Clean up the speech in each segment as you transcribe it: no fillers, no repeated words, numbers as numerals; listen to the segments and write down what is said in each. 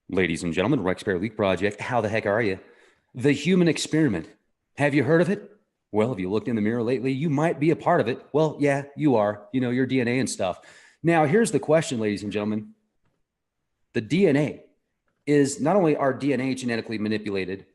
Ladies and gentlemen, Rex Bear Leak Project, how the heck are you? The human experiment. Have you heard of it? Well, have you looked in the mirror lately? You might be a part of it. Well, yeah, you are. You know, your DNA and stuff. Now, here's the question, ladies and gentlemen. The DNA is not only our DNA genetically manipulated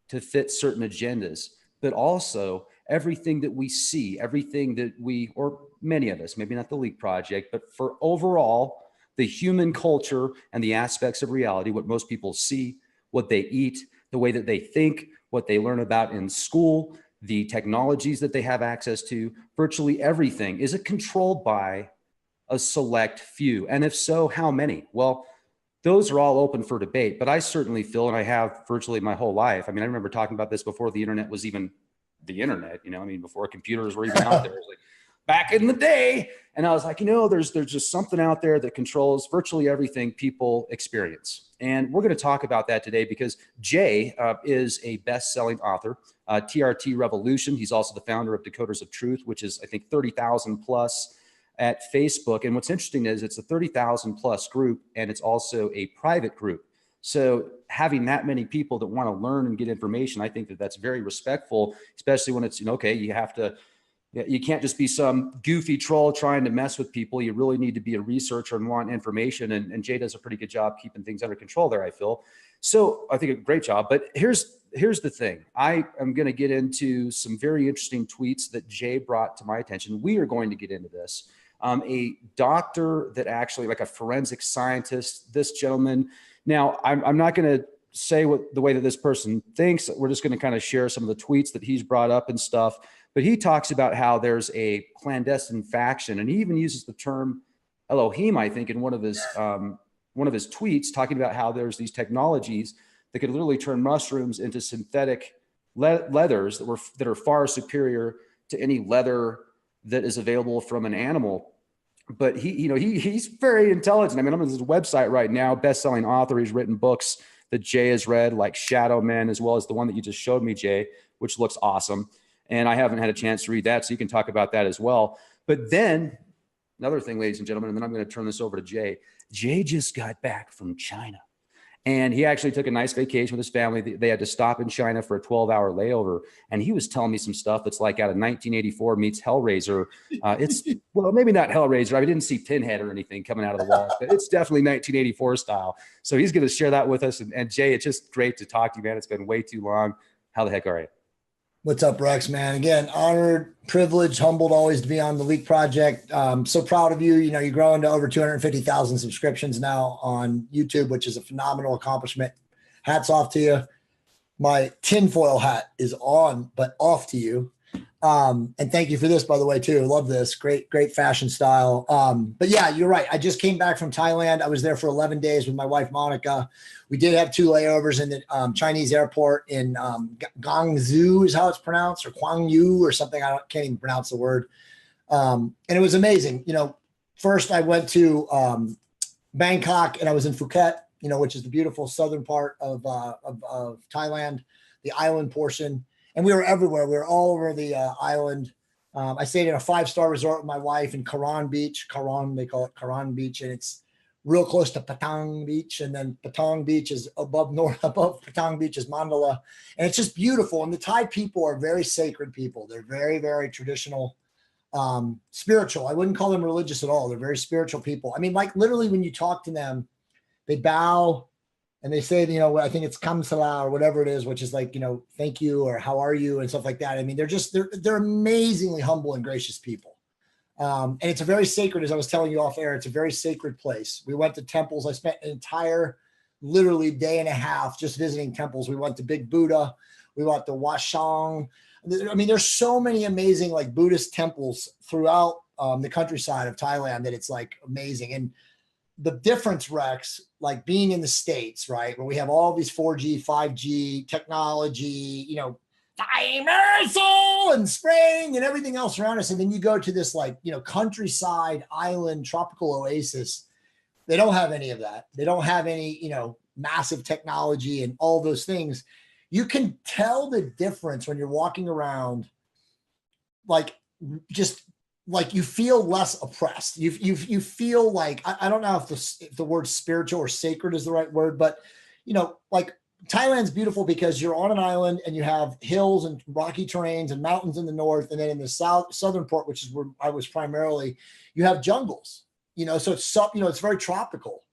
to fit certain agendas, but also everything that we see, everything that we, or many of us, maybe not the Leak Project, but for overall, the human culture and the aspects of reality, what most people see, what they eat, the way that they think, what they learn about in school, the technologies that they have access to, virtually everything. Is it controlled by a select few? And if so, how many? Well, those are all open for debate, but I certainly feel, and I have virtually my whole life. I mean, I remember talking about this before the internet was even the internet, I mean, before computers were even out there. It was like back in the day. And I was like, there's just something out there that controls virtually everything people experience. And we're going to talk about that today because Jay is a best-selling author, TRT Revolution. He's also the founder of Decoders of Truth, which is, I think, 30,000 plus at Facebook. And what's interesting is it's a 30,000 plus group, and it's also a private group. So having that many people that want to learn and get information, I think that that's very respectful, especially when it's, okay, you can't just be some goofy troll trying to mess with people. You really need to be a researcher and want information. And Jay does a pretty good job keeping things under control there, I feel. So I think a great job. But here's the thing. I am going to get into some very interesting tweets that Jay brought to my attention. We are going to get into this. A doctor that actually, like a forensic scientist, this gentleman. Now, I'm not going to say what the way that this person thinks. We're just going to kind of share some of the tweets that he's brought up and stuff. But he talks about how there's a clandestine faction, and he even uses the term Elohim, I think, in one of his tweets, talking about how there's these technologies that could literally turn mushrooms into synthetic leathers that are far superior to any leather that is available from an animal. But he's very intelligent. I mean, I'm on his website right now, best-selling author. He's written books that Jay has read, like Shadow Men, as well as the one that you just showed me, Jay, which looks awesome. And I haven't had a chance to read that, so you can talk about that as well. But then another thing, ladies and gentlemen, and then I'm going to turn this over to Jay. Jay just got back from China. And he actually took a nice vacation with his family. They had to stop in China for a 12-hour layover. And he was telling me some stuff that's like out of 1984 meets Hellraiser. It's, well, maybe not Hellraiser. I didn't see Pinhead or anything coming out of the wall, but it's definitely 1984 style. So he's going to share that with us. And Jay, it's just great to talk to you, man. It's been way too long. How the heck are you? What's up, Rex, man? Again, honored, privileged, humbled always to be on the Leak Project. So proud of you. You're growing to over 250,000 subscriptions now on YouTube, which is a phenomenal accomplishment. Hats off to you. My tinfoil hat is on, but off to you. And thank you for this, by the way, too. Love this. Great fashion style. But yeah, you're right. I just came back from Thailand. I was there for 11 days with my wife, Monica. We did have 2 layovers in the Chinese airport in Guangzhou is how it's pronounced, or Guangyu or something. I can't even pronounce the word. And it was amazing. First I went to Bangkok, and I was in Phuket, which is the beautiful southern part of Thailand, the island portion. And we were everywhere. We were all over the island. I stayed in a 5-star resort with my wife in Karan Beach. Karan, they call it Karan Beach, and it's real close to Patong Beach. And then Patong Beach is above Patong Beach is Mandala. And it's just beautiful. And the Thai people are very sacred people. They're very, very traditional, spiritual. I wouldn't call them religious at all. They're very spiritual people. I mean, like literally when you talk to them, they bow. And they say, I think it's kamsala or whatever it is, which is like, thank you or how are you and stuff like that. I mean, they're amazingly humble and gracious people. And it's a very sacred, as I was telling you off air, it's a very sacred place. We went to temples. I spent an entire literally day and a half just visiting temples. We went to Big Buddha. We went to Washang. I mean, there's so many amazing like Buddhist temples throughout the countryside of Thailand that it's like amazing. And the difference, Rex, like being in the States, right, where we have all these 4G, 5G technology, Dimersal and spraying and everything else around us. And then you go to this like, countryside island, tropical oasis. They don't have any of that. They don't have any, massive technology and all those things. You can tell the difference when you're walking around, like just like you feel less oppressed. You feel like, I don't know if the word spiritual or sacred is the right word, but like Thailand's beautiful because you're on an island and you have hills and rocky terrains and mountains in the north. And then in the southern part, which is where I was primarily, you have jungles, so it's very tropical.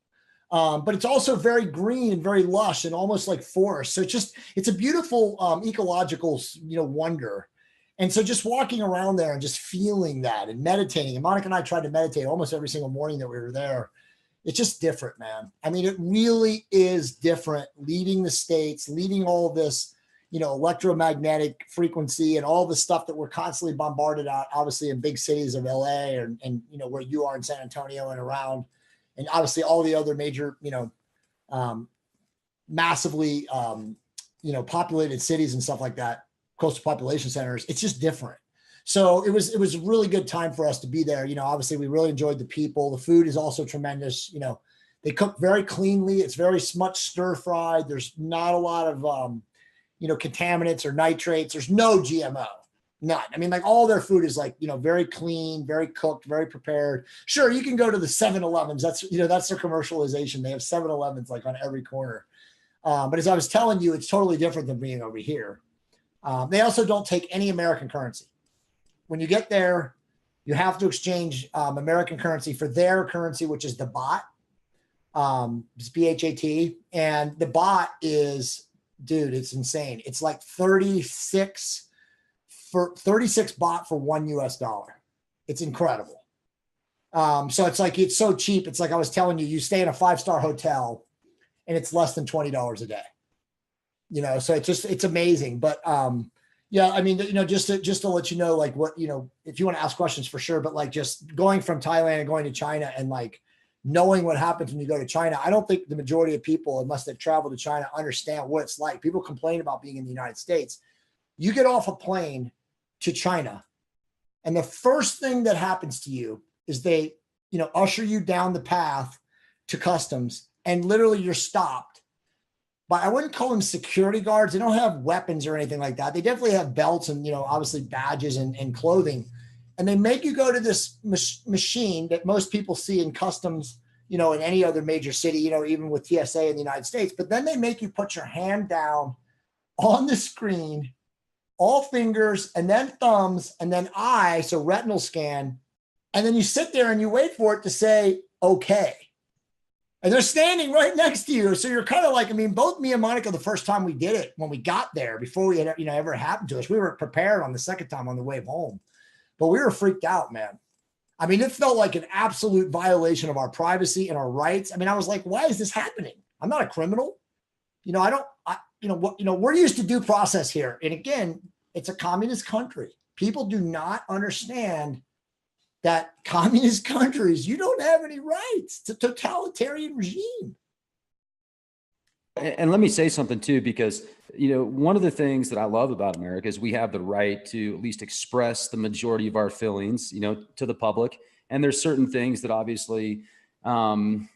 But it's also very green and very lush and almost like forest. So it's a beautiful ecological, wonder. And so just walking around there and just feeling that and meditating, and Monica and I tried to meditate almost every single morning that we were there. It's just different, man. I mean, it really is different leaving the States, leaving all this, electromagnetic frequency and all the stuff that we're constantly bombarded out, obviously in big cities of LA and where you are in San Antonio and around, and obviously all the other major, massively, populated cities and stuff like that, coastal population centers. It's just different. So it was a really good time for us to be there. Obviously we really enjoyed the people. The food is also tremendous. They cook very cleanly. It's very much stir fried. There's not a lot of, contaminants or nitrates. There's no GMO, none. I mean, like all their food is like, very clean, very cooked, very prepared. Sure. You can go to the 7-Elevens. That's their commercialization. They have 7-Elevens like on every corner. But as I was telling you, it's totally different than being over here. They also don't take any American currency. When you get there, you have to exchange American currency for their currency, which is the baht. It's BHAT. And the baht is, dude, it's insane. It's like 36 baht for $1. It's incredible. So it's so cheap. It's like I was telling you, you stay in a 5-star hotel and it's less than $20 a day. So it's amazing. But yeah, I mean, just to let you know, like what, if you want to ask questions for sure, but like just going from Thailand and going to China and like knowing what happens when you go to China, I don't think the majority of people, unless they've traveled to China, understand what it's like. People complain about being in the United States. You get off a plane to China, and the first thing that happens to you is they, usher you down the path to customs, and literally you're stopped. But I wouldn't call them security guards. They don't have weapons or anything like that. They definitely have belts and, obviously badges and clothing. And they make you go to this machine that most people see in customs, in any other major city, even with TSA in the United States. But then they make you put your hand down on the screen, all fingers, and then thumbs, and then eye, so retinal scan. And then you sit there and you wait for it to say, okay. And they're standing right next to you. So you're kind of like, I mean, both me and Monica, the first time we did it, when we got there, before we had, ever happened to us, we were prepared on the second time on the way home, but we were freaked out, man. I mean, it felt like an absolute violation of our privacy and our rights. I mean, I was like, why is this happening? I'm not a criminal. We're used to due process here. And again, it's a communist country. People do not understand that communist countries, you don't have any rights. It's a totalitarian regime. And let me say something too, because, one of the things that I love about America is we have the right to at least express the majority of our feelings, to the public. And there's certain things that obviously, from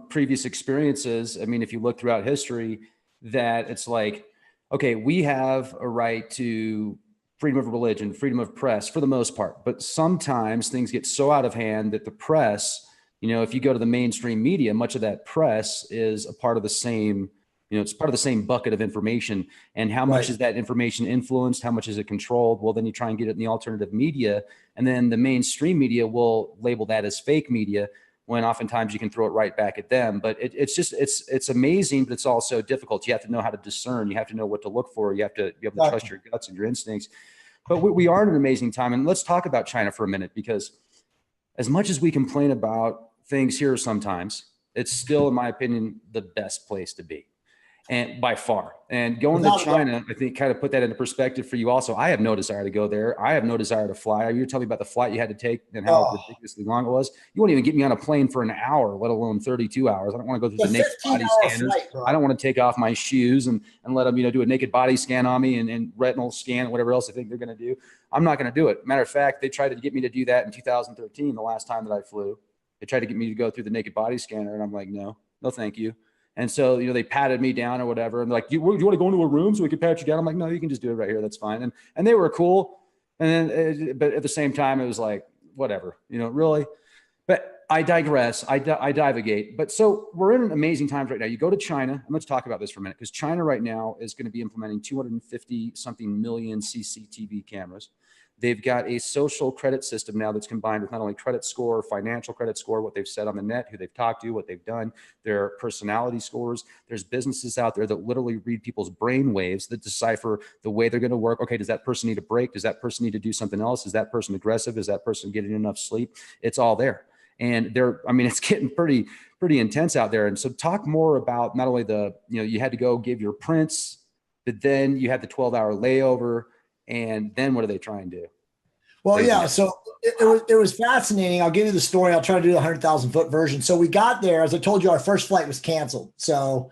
previous experiences, I mean, if you look throughout history, that it's like, okay, we have a right to freedom of religion, freedom of press for the most part. But sometimes things get so out of hand that the press, if you go to the mainstream media, much of that press is a part of the same, it's part of the same bucket of information. And how much is that information influenced? How much is it controlled? Well, then you try and get it in the alternative media. And then the mainstream media will label that as fake media, when oftentimes you can throw it right back at them. But it's amazing, but it's also difficult. You have to know how to discern. You have to know what to look for. You have to be able to trust your guts and your instincts. But we are in an amazing time. And let's talk about China for a minute, because as much as we complain about things here sometimes, it's still, in my opinion, the best place to be. And by far. And going to China, I think, kind of put that into perspective for you also. I have no desire to go there. I have no desire to fly. You were telling me about the flight you had to take and how ridiculously long it was. You won't even get me on a plane for an hour, let alone 32 hours. I don't want to go through the naked body scanners. I don't want to take off my shoes and let them, do a naked body scan on me and retinal scan, whatever else I think they're going to do. I'm not going to do it. Matter of fact, they tried to get me to do that in 2013, the last time that I flew. They tried to get me to go through the naked body scanner. And I'm like, no, thank you. And so, they patted me down or whatever. And like, do you want to go into a room so we can pat you down? I'm like, no, you can just do it right here. That's fine. And they were cool. And then, but at the same time, it was like, whatever, really. But I digress. I divagate. But so we're in amazing times right now. You go to China, and let's talk about this for a minute, because China right now is going to be implementing 250 something million CCTV cameras. They've got a social credit system now that's combined with not only credit score, financial credit score, what they've said on the net, who they've talked to, what they've done, their personality scores. There's businesses out there that literally read people's brain waves that decipher the way they're going to work. Okay, does that person need a break? Does that person need to do something else? Is that person aggressive? Is that person getting enough sleep? It's all there. And I mean, it's getting pretty intense out there. And so talk more about not only you had to go give your prints, but then you had the 12-hour layover. And then what do they try and do? Well, yeah. So it was fascinating. I'll give you the story. I'll try to do the 100,000-foot version. So we got there, as I told you, our first flight was canceled. So,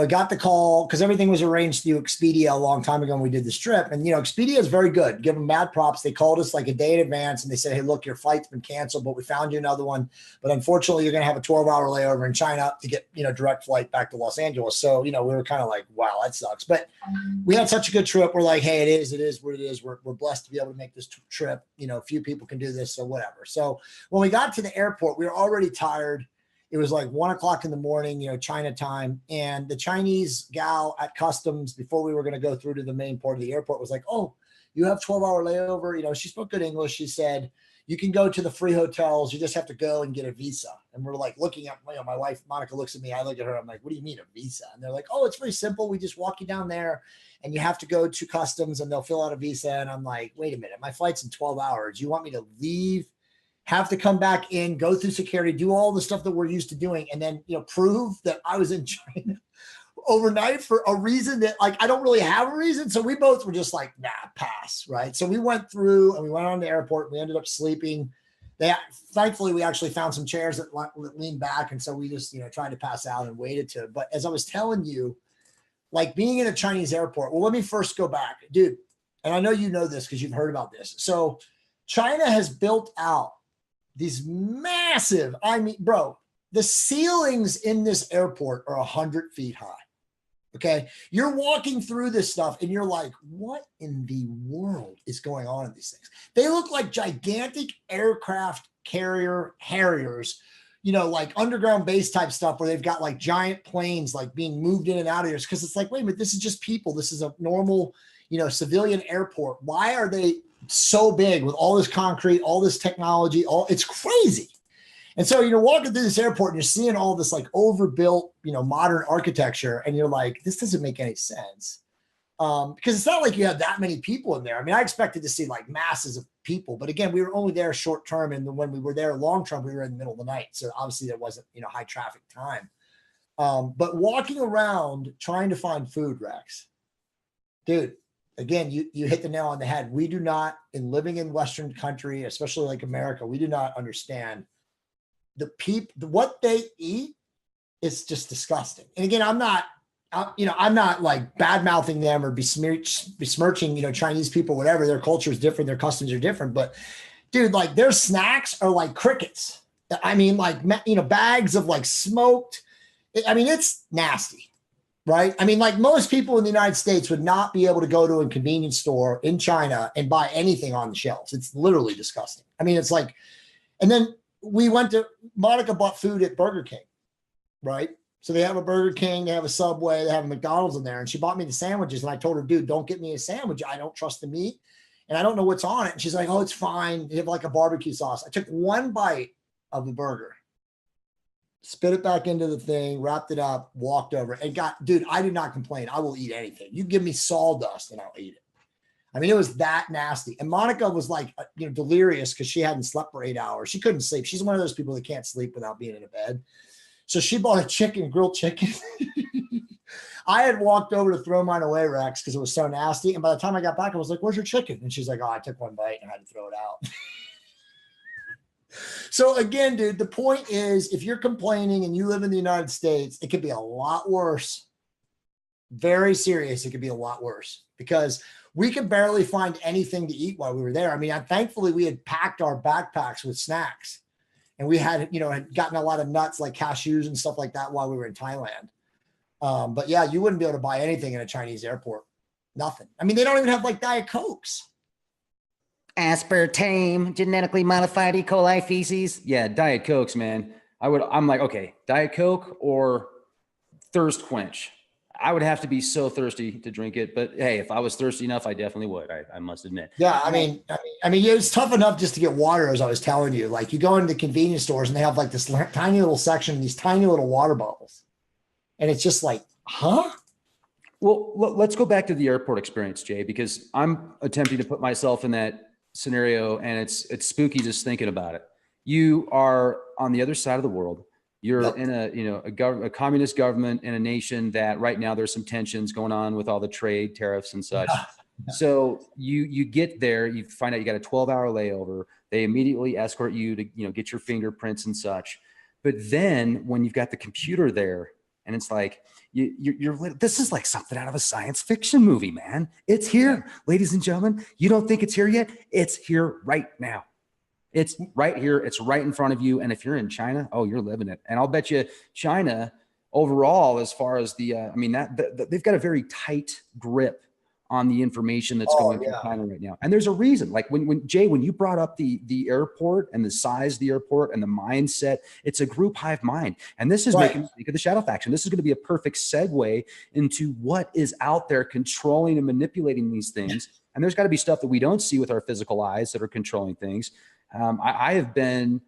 got the call because everything was arranged through Expedia a long time ago when we did this trip. And, Expedia is very good. Give them mad props. They called us like a day in advance and they said, hey, look, your flight's been canceled, but we found you another one. But unfortunately, you're going to have a 12-hour layover in China to get, direct flight back to Los Angeles. So, we were kind of like, wow, that sucks. But we had such a good trip. We're like, hey, it is what it is. We're blessed to be able to make this trip. Few people can do this, so whatever. So when we got to the airport, we were already tired. It was like 1:00 in the morning, China time. And the Chinese gal at customs, before we were going to go through to the main port of the airport, was like, oh, you have 12-hour layover. She spoke good English. She said, you can go to the free hotels. You just have to go and get a visa. And we're like looking at, my wife, Monica, looks at me. I look at her. I'm like, what do you mean a visa? And they're like, oh, it's very simple. We just walk you down there and you have to go to customs and they'll fill out a visa. And I'm like, wait a minute, my flight's in 12 hours. You want me to leave, have to come back in, go through security, do all the stuff that we're used to doing, and then, prove that I was in China overnight for a reason that, like, I don't really have a reason. So we both were just like, nah, pass, right? So we went through and we went on the airport and we ended up sleeping. Thankfully, we actually found some chairs that leaned back. And so we just, tried to pass out and waited to. But as I was telling you, like being in a Chinese airport, well, let me first go back, dude. And I know you know this because you've heard about this. So China has built out these massive, bro, the ceilings in this airport are 100 feet high. Okay. You're walking through this stuff and you're like, what in the world is going on in these things? They look like gigantic aircraft carrier Harriers, like underground base type stuff where they've got like giant planes like being moved in and out of here. Because it's like, wait a minute, this is just people. This is a normal, civilian airport. Why are they so big with all this concrete, all this technology? It's crazy. And so you're walking through this airport and you're seeing all this like overbuilt, modern architecture. And you're like, this doesn't make any sense. Because it's not like you have that many people in there. I mean, I expected to see like masses of people, but again, we were only there short term. And when we were there long term, we were in the middle of the night. So obviously there wasn't, high traffic time. But walking around trying to find food, Rex, dude, again, you hit the nail on the head. We do not, in living in Western country, especially like America, we do not understand what they eat is just disgusting. And again, I'm not like bad mouthing them or besmirching, Chinese people, whatever. Their culture is different. Their customs are different. But dude, like their snacks are like crickets. I mean, like, bags of like smoked. It's nasty, right? I mean, like most people in the United States would not be able to go to a convenience store in China and buy anything on the shelves. It's literally disgusting. I mean, it's like, and then Monica bought food at Burger King, right? So they have a Burger King, they have a Subway, they have a McDonald's in there. And she bought me the sandwiches. And I told her, dude, don't get me a sandwich. I don't trust the meat. And I don't know what's on it. And she's like, oh, it's fine. They have like a barbecue sauce. I took one bite of the burger, spit it back into the thing, wrapped it up, walked over and dude, I did not complain. I will eat anything. You give me sawdust and I'll eat it. I mean, it was that nasty. And Monica was like, delirious because she hadn't slept for 8 hours. She couldn't sleep. She's one of those people that can't sleep without being in a bed. So she bought a grilled chicken. I had walked over to throw mine away, Rex, because it was so nasty. And by the time I got back, I was like, where's your chicken? And she's like, oh, I took one bite and I had to throw it out. So again, dude, the point is, if you're complaining and you live in the United States, it could be a lot worse. Very serious. It could be a lot worse because we could barely find anything to eat while we were there. I mean, thankfully we had packed our backpacks with snacks and we had, had gotten a lot of nuts like cashews and stuff like that while we were in Thailand. But yeah, you wouldn't be able to buy anything in a Chinese airport. Nothing. I mean, they don't even have like Diet Cokes. aspartame, genetically modified E. coli feces. Yeah, Diet Cokes, man. I'm like, okay, Diet Coke or thirst quench. I would have to be so thirsty to drink it, but hey, if I was thirsty enough, I definitely would. I must admit. Yeah, I mean, it was tough enough just to get water, as I was telling you. Like, you go into the convenience stores and they have like this tiny little section, these tiny little water bottles, and it's just like, huh? Well, let's go back to the airport experience, Jay, because I'm attempting to put myself in that scenario, and it's spooky just thinking about it. You are on the other side of the world. You're Yep. in a communist government in a nation that right now there's some tensions going on with all the trade tariffs and such. So you get there, you find out you got a 12-hour layover. They immediately escort you to get your fingerprints and such. But then when you've got the computer there, and it's like you're this is like something out of a science fiction movie, man. It's here, ladies and gentlemen. You don't think it's here yet? It's here right now. It's right here. It's right in front of you. And if you're in China, oh, you're living it. And I'll bet you China overall, as far as they've got a very tight grip on the information that's going through China right now. And there's a reason. Like when Jay, when you brought up the airport and the size of the airport and the mindset, it's a group hive mind. And this is making me think of the shadow faction. This is going to be a perfect segue into what is out there controlling and manipulating these things. And there's got to be stuff that we don't see with our physical eyes that are controlling things. I have been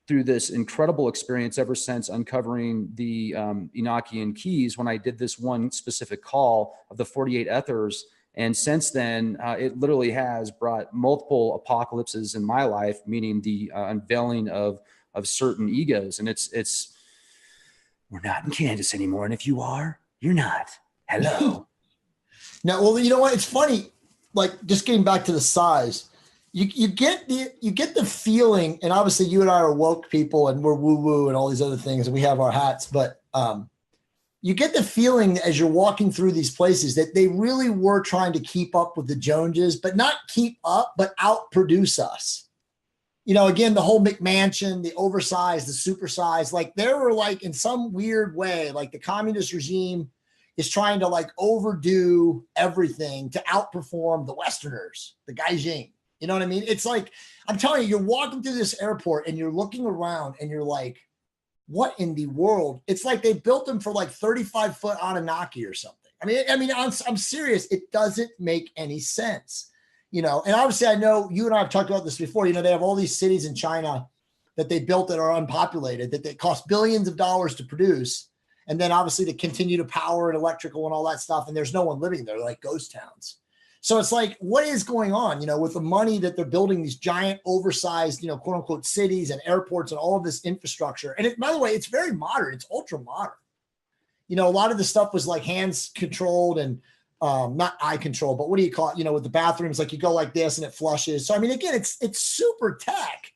through this incredible experience ever since uncovering the Enochian keys when I did this one specific call of the 48 ethers. And since then, it literally has brought multiple apocalypses in my life, meaning the unveiling of certain egos. And it's we're not in Kansas anymore. And if you are, you're not. Hello. Now, well, you know what? It's funny. Like, just getting back to the size, you get the feeling, and obviously you and I are woke people and we're woo woo and all these other things, and we have our hats, but you get the feeling as you're walking through these places that they really were trying to keep up with the Joneses, but not keep up, but outproduce us. Again, the whole McMansion, the oversized, the supersized, like they were like in some weird way, like the communist regime is trying to like overdo everything to outperform the Westerners, the Gaijin. You know what I mean? It's like, I'm telling you, you're walking through this airport and you're looking around and you're like, what in the world? It's like they built them for like 35-foot Anunnaki or something. I mean, I'm serious. It doesn't make any sense, and obviously I know you and I have talked about this before. They have all these cities in China that they built that are unpopulated, that they cost billions of dollars to produce. And then obviously to continue to power and electrical and all that stuff. And there's no one living there, like ghost towns. So it's like, what is going on, with the money that they're building these giant oversized, quote unquote cities and airports and all of this infrastructure. And by the way, it's very modern. It's ultra modern. A lot of the stuff was like hands controlled and not eye control, but what do you call it? With the bathrooms, like you go like this and it flushes. So, I mean, again, it's super tech,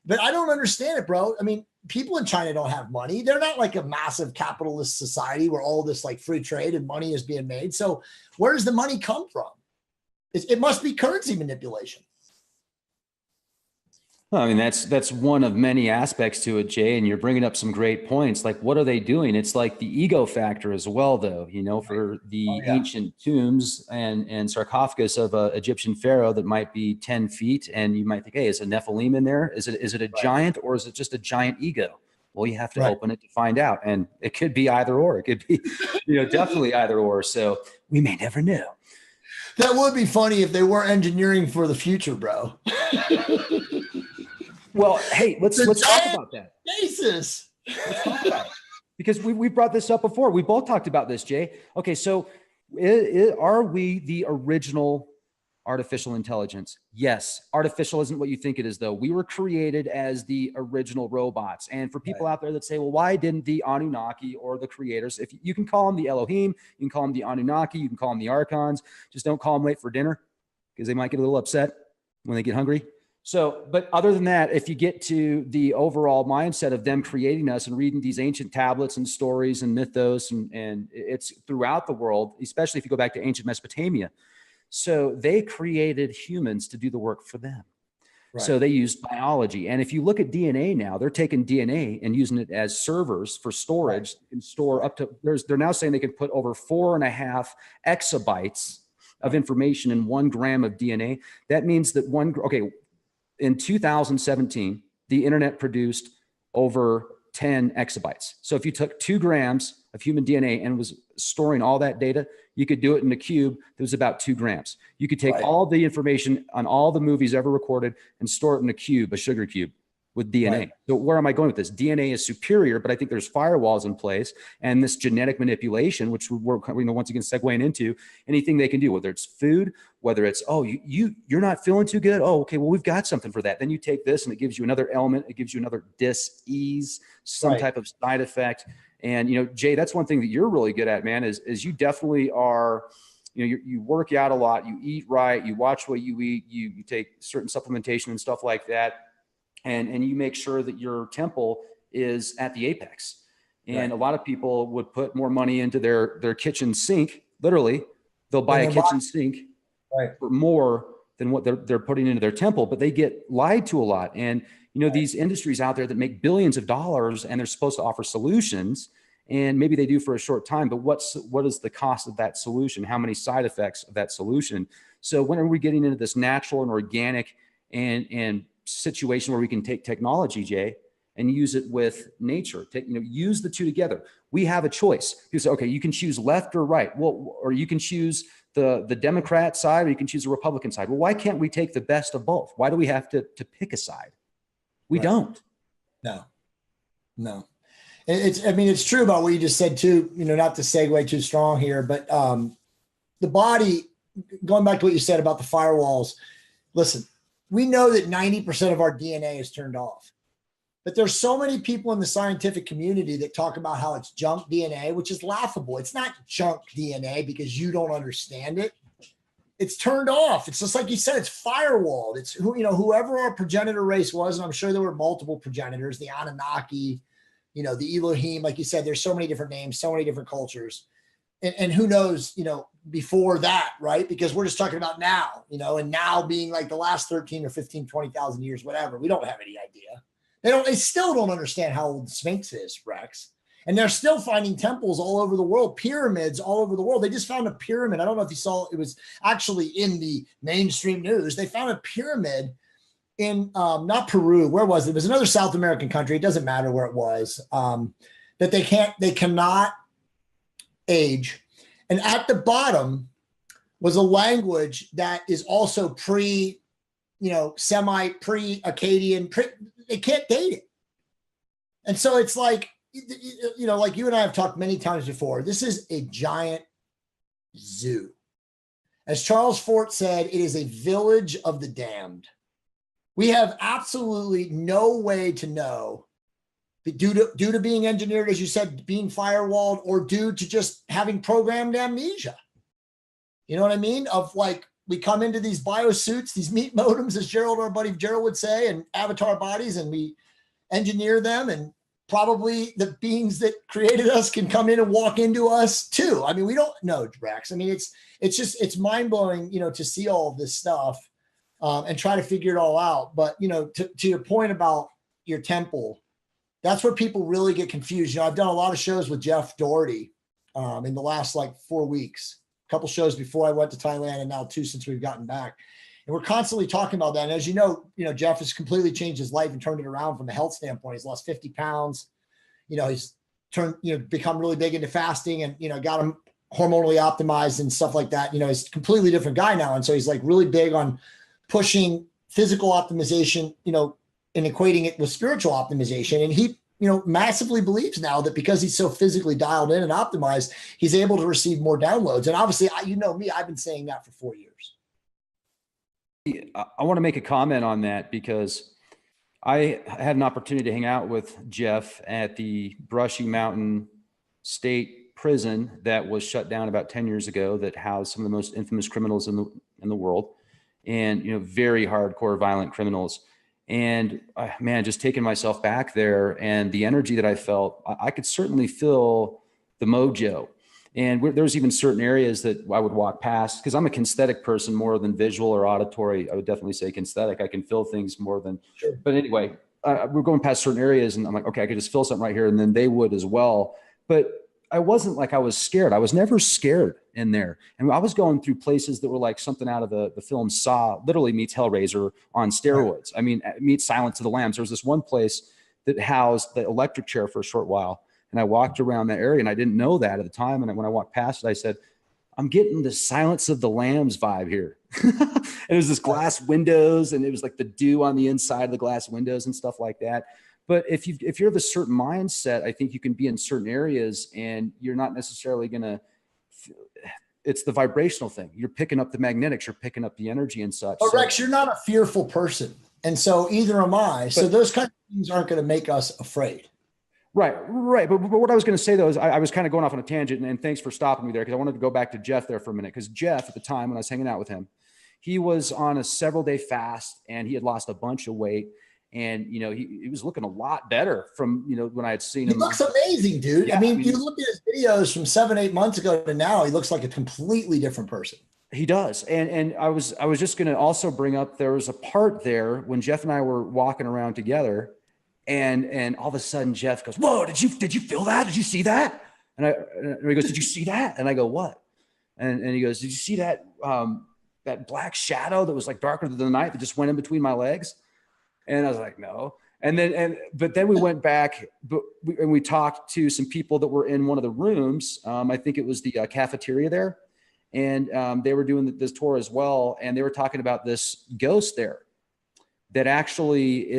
but I don't understand it, bro. I mean, people in China don't have money. They're not like a massive capitalist society where all this like free trade and money is being made. So where does the money come from? It must be currency manipulation. Well, I mean, that's one of many aspects to it, Jay, and you're bringing up some great points. Like, what are they doing? It's like the ego factor as well, though, for the ancient tombs and sarcophagus of an Egyptian pharaoh that might be 10 feet. And you might think, hey, is a Nephilim in there? Is it a giant, or is it just a giant ego? Well, you have to open it to find out. And it could be either or. It could be, definitely either or. So we may never know. That would be funny if they were engineering for the future, bro. Well, hey, let's talk about that. Basis. Let's talk about it. Because we brought this up before. We both talked about this, Jay. Okay, so are we the original artificial intelligence? Yes. Artificial isn't what you think it is, though. We were created as the original robots. And for people out there that say, well, why didn't the Anunnaki or the creators, if you can call them the Elohim, you can call them the Anunnaki, you can call them the Archons, just don't call them late for dinner because they might get a little upset when they get hungry. So, but other than that, if you get to the overall mindset of them creating us and reading these ancient tablets and stories and mythos, and it's throughout the world, especially if you go back to ancient Mesopotamia. So they created humans to do the work for them. Right. So they used biology. And if you look at DNA now, they're taking DNA and using it as servers for storage. Right. You can store up to, they're now saying they can put over 4.5 exabytes of information in 1 gram of DNA. That means that in 2017, the internet produced over 10 exabytes. So if you took 2 grams of human DNA and was storing all that data, you could do it in a cube that was about 2 grams. You could take all the information on all the movies ever recorded and store it in a cube, a sugar cube, with DNA. Right. So where am I going with this? DNA is superior, but I think there's firewalls in place, and this genetic manipulation, which we're once again segueing into anything they can do, whether it's food, whether it's, oh, you're not feeling too good. Oh, okay, well, we've got something for that. Then you take this and it gives you another element. It gives you another dis-ease, some type of side effect. And, Jay, that's one thing that you're really good at, man, is you definitely are, you work out a lot, you eat right, you watch what you eat, you take certain supplementation and stuff like that. And you make sure that your temple is at the apex. And a lot of people would put more money into their kitchen sink. Literally, they'll buy a kitchen sink for more than what they're putting into their temple, but they get lied to a lot. And, these industries out there that make billions of dollars and they're supposed to offer solutions, and maybe they do for a short time, but what is the cost of that solution? How many side effects of that solution? So when are we getting into this natural and organic and situation where we can take technology, Jay, and use it with nature? Use the two together. We have a choice. You say, okay, you can choose left or right. Well, or you can choose the Democrat side, or you can choose the Republican side. Well, why can't we take the best of both? Why do we have to pick a side? We don't. No. It's true about what you just said too, not to segue too strong here, but the body, going back to what you said about the firewalls, listen, we know that 90% of our DNA is turned off, but there's so many people in the scientific community that talk about how it's junk DNA, which is laughable. It's not junk DNA because you don't understand it. It's turned off. It's just like you said, it's firewalled. It's whoever our progenitor race was, and I'm sure there were multiple progenitors, the Anunnaki, the Elohim, like you said, there's so many different names, so many different cultures. And who knows, before that, right? Because we're just talking about now, and now being like the last 13 or 15, 20,000 years, whatever. We don't have any idea. They still don't understand how old the Sphinx is, Rex. And they're still finding temples all over the world, pyramids all over the world. They just found a pyramid. I don't know if you saw, it was actually in the mainstream news. They found a pyramid in not Peru. Where was it? It was another South American country. It doesn't matter where it was. That they cannot age. And at the bottom was a language that is also pre-Akkadian. They can't date it. And so it's like, like you and I have talked many times before, this is a giant zoo. As Charles Fort said, it is a village of the damned. We have absolutely no way to know, due to being engineered, as you said, being firewalled, or due to just having programmed amnesia. You know what I mean? Of like, we come into these biosuits, these meat modems, as our buddy Gerald would say, and avatar bodies, and we engineer them, and probably the beings that created us can come in and walk into us too. I mean, we don't know, Rex. I mean, it's mind blowing, to see all of this stuff and try to figure it all out. But, to your point about your temple, that's where people really get confused. I've done a lot of shows with Jeff Doherty in the last 4 weeks, a couple shows before I went to Thailand, and now 2 since we've gotten back. And we're constantly talking about that. And as you know, Jeff has completely changed his life and turned it around from a health standpoint. He's lost 50 pounds. He's become really big into fasting, and, got him hormonally optimized and stuff like that. He's a completely different guy now. And so he's really big on pushing physical optimization, and equating it with spiritual optimization. And he, massively believes now that because he's so physically dialed in and optimized, he's able to receive more downloads. And obviously, me, I've been saying that for 4 years. I want to make a comment on that, because I had an opportunity to hang out with Jeff at the Brushy Mountain State Prison that was shut down about 10 years ago, that housed some of the most infamous criminals in the world, and, very hardcore violent criminals. And man, just taking myself back there, and the energy that I felt, I could certainly feel the mojo. And there's even certain areas that I would walk past, because I'm a kinesthetic person more than visual or auditory. I would definitely say kinesthetic. I can feel things more than, sure. But anyway, we're going past certain areas, and I'm like, okay, I could just feel something right here. And then they would as well. But I wasn't like I was scared. I was never scared in there. And I was going through places that were like something out of the film Saw, literally meets Hellraiser on steroids. I mean, meets Silence of the Lambs. There was this one place that housed the electric chair for a short while. And I walked around that area and I didn't know that at the time. And when I walked past it, I said, I'm getting the Silence of the Lambs vibe here. And it was this glass windows and it was like the dew on the inside of the glass windows and stuff like that. But if you're of a certain mindset, I think you can be in certain areas and you're not necessarily going to, it's the vibrational thing. You're picking up the magnetics, you're picking up the energy and such. But Rex, you're not a fearful person. And so either am I. So those kind of things aren't going to make us afraid. Right. But what I was going to say though, is I was kind of going off on a tangent, and thanks for stopping me there, because I wanted to go back to Jeff there for a minute. Because Jeff, at the time when I was hanging out with him, he was on a several day fast and he had lost a bunch of weight. And, you know, he was looking a lot better from, you know, when I had seen him. He looks amazing, dude. Yeah, I mean, you look at his videos from 7-8 months ago to now, he looks like a completely different person. He does. And I was just going to also bring up, there was a part there when Jeff and I were walking around together, and all of a sudden Jeff goes, "Whoa, did you feel that? Did you see that?" And he goes, "Did you see that?" And I go, "What?" And he goes, "Did you see that, that black shadow that was like darker than the night that just went in between my legs?" And I was like, "No." But then we went back, and we talked to some people that were in one of the rooms. I think it was the cafeteria there. And they were doing this tour as well. And they were talking about this ghost there that actually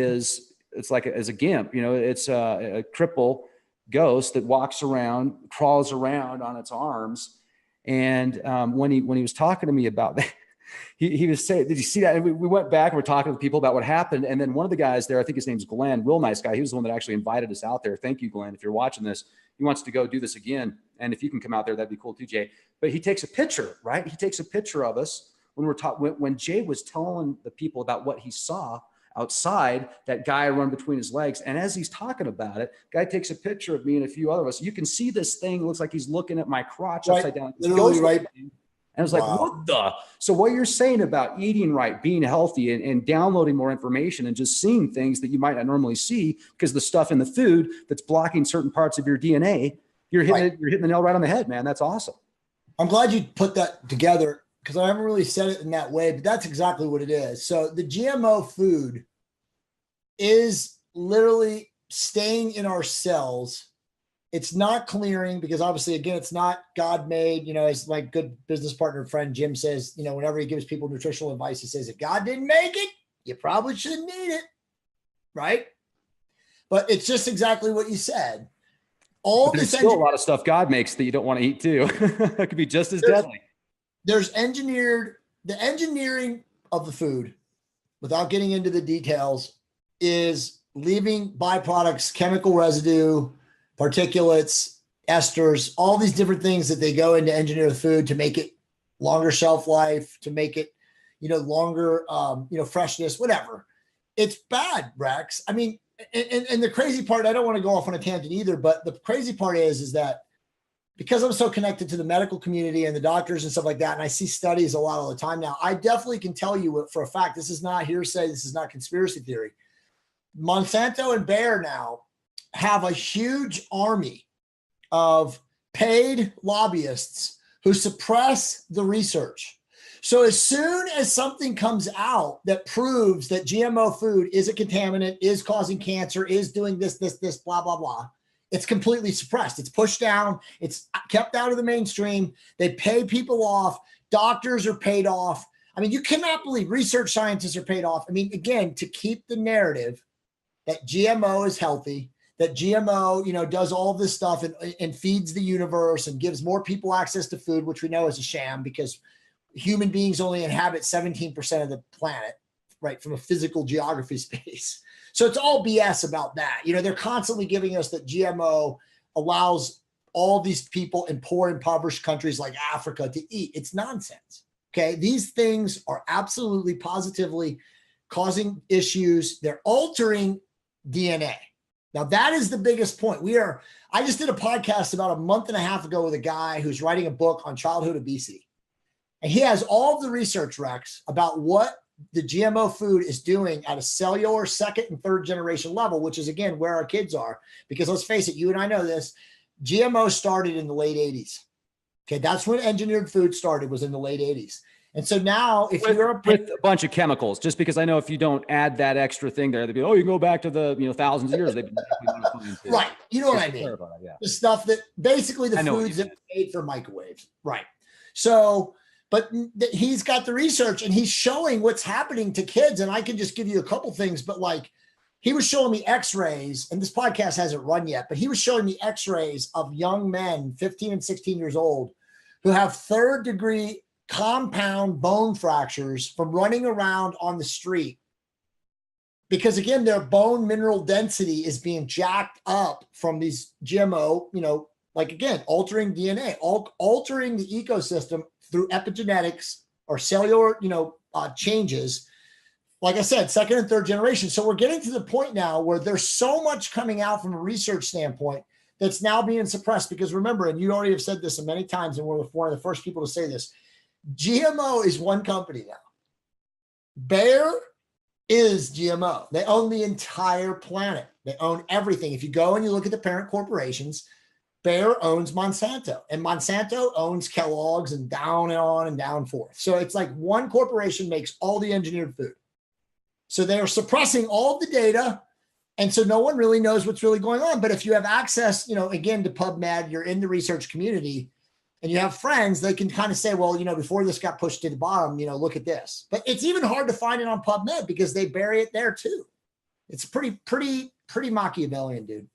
it's like as a gimp, you know, it's a cripple ghost that walks around, crawls around on its arms. And when he was talking to me about that, he was saying, "Did you see that?" And we went back and we're talking to the people about what happened. And then one of the guys there, I think his name's Glenn, real nice guy. He was the one that actually invited us out there. Thank you, Glenn. If you're watching this, he wants to go do this again. And if you can come out there, that'd be cool too, Jay. But he takes a picture, right? He takes a picture of us when when Jay was telling the people about what he saw outside, that guy run between his legs. And as he's talking about it, guy takes a picture of me and a few other of us. You can see this thing. It looks like he's looking at my crotch upside down. Literally right. And I was like, what the? So what you're saying about eating right, being healthy, and downloading more information and just seeing things that you might not normally see because the stuff in the food that's blocking certain parts of your DNA, you're hitting the nail right on the head, man. That's awesome. I'm glad you put that together because I haven't really said it in that way, but that's exactly what it is. So the GMO food is literally staying in our cells. It's not clearing because obviously, again, it's not God made. You know, as my good business partner friend Jim says, you know, whenever he gives people nutritional advice, he says, if God didn't make it, you probably shouldn't eat it. Right. But it's just exactly what you said. There's still a lot of stuff God makes that you don't want to eat too. It could be just as deadly. There's the engineering of the food, without getting into the details, is leaving byproducts, chemical residue, particulates, esters, all these different things that they go in to engineer the food to make it longer shelf life, to make it, you know, longer, freshness, whatever. It's bad, Rex. I mean, and the crazy part, I don't want to go off on a tangent either, but the crazy part is that because I'm so connected to the medical community and the doctors and stuff like that, and I see studies a lot all the time now, I definitely can tell you for a fact, this is not hearsay, this is not conspiracy theory. Monsanto and Bayer now have a huge army of paid lobbyists who suppress the research. So as soon as something comes out that proves that GMO food is a contaminant, is causing cancer, is doing this, blah, blah, blah, it's completely suppressed. It's pushed down. It's kept out of the mainstream. They pay people off. Doctors are paid off. I mean, you cannot believe research scientists are paid off. I mean, again, to keep the narrative that GMO is healthy, that GMO, you know, does all this stuff and feeds the universe and gives more people access to food, which we know is a sham because human beings only inhabit 17% of the planet, right, from a physical geography space. So it's all BS about that. You know, they're constantly giving us that GMO allows all these people in poor, impoverished countries like Africa to eat. It's nonsense. Okay. These things are absolutely positively causing issues. They're altering DNA. Now that is the biggest point. I just did a podcast about a month and a half ago with a guy who's writing a book on childhood obesity. And he has all of the research, Rex, about what the GMO food is doing at a cellular second and third generation level, which is, again, where our kids are. Because let's face it, you and I know this, GMO started in the late 80s. Okay, that's when engineered food started, was in the late 80s. And so now, if you're with a bunch of chemicals, just because I know if you don't add that extra thing there, they'd be, oh, you can go back to the thousands of years they've been modifying to. Right, you know what I mean? Yeah. The stuff that basically the foods that made for microwaves, right? So, but he's got the research and he's showing what's happening to kids. And I can just give you a couple things, but like he was showing me X-rays, and this podcast hasn't run yet, but he was showing me X-rays of young men, 15 and 16 years old, who have third-degree compound bone fractures from running around on the street. Because again, their bone mineral density is being jacked up from these GMO, like again, altering DNA, altering the ecosystem through epigenetics or cellular, changes. Like I said, second and third generation. So we're getting to the point now where there's so much coming out from a research standpoint that's now being suppressed. Because remember, and you already have said this many times, and we're one of the first people to say this, GMO is one company now. Bayer is GMO. They own the entire planet. They own everything. If you go and you look at the parent corporations, Bayer owns Monsanto, and Monsanto owns Kellogg's, and down and on and down forth. So it's like one corporation makes all the engineered food. So they are suppressing all the data. And so no one really knows what's really going on. But if you have access, again, to PubMed, you're in the research community, and you have friends, they can kind of say, well, before this got pushed to the bottom, look at this. But it's even hard to find it on PubMed because they bury it there too. It's pretty Machiavellian, dude.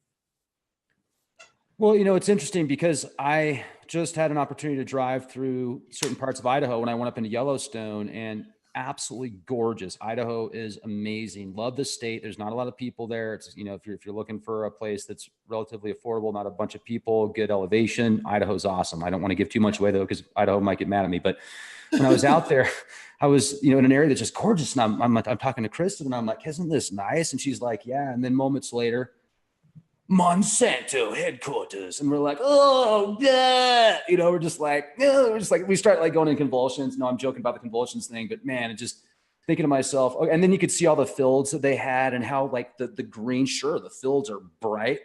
Well, it's interesting because I just had an opportunity to drive through certain parts of Idaho when I went up into Yellowstone, and absolutely gorgeous. Idaho is amazing. Love the state. There's not a lot of people there. It's, if you're looking for a place that's relatively affordable, not a bunch of people, good elevation, Idaho's awesome. I don't want to give too much away though, because Idaho might get mad at me. But when I was out there, I was, in an area that's just gorgeous. And I'm talking to Kristen, and I'm like, isn't this nice? And she's like, yeah. And then moments later, Monsanto headquarters, and we're like, oh yeah, we're just like, we start like going in convulsions. No, I'm joking about the convulsions thing, but man, it just thinking to myself. Oh, and then you could see all the fields that they had and how like the green. Sure, the fields are bright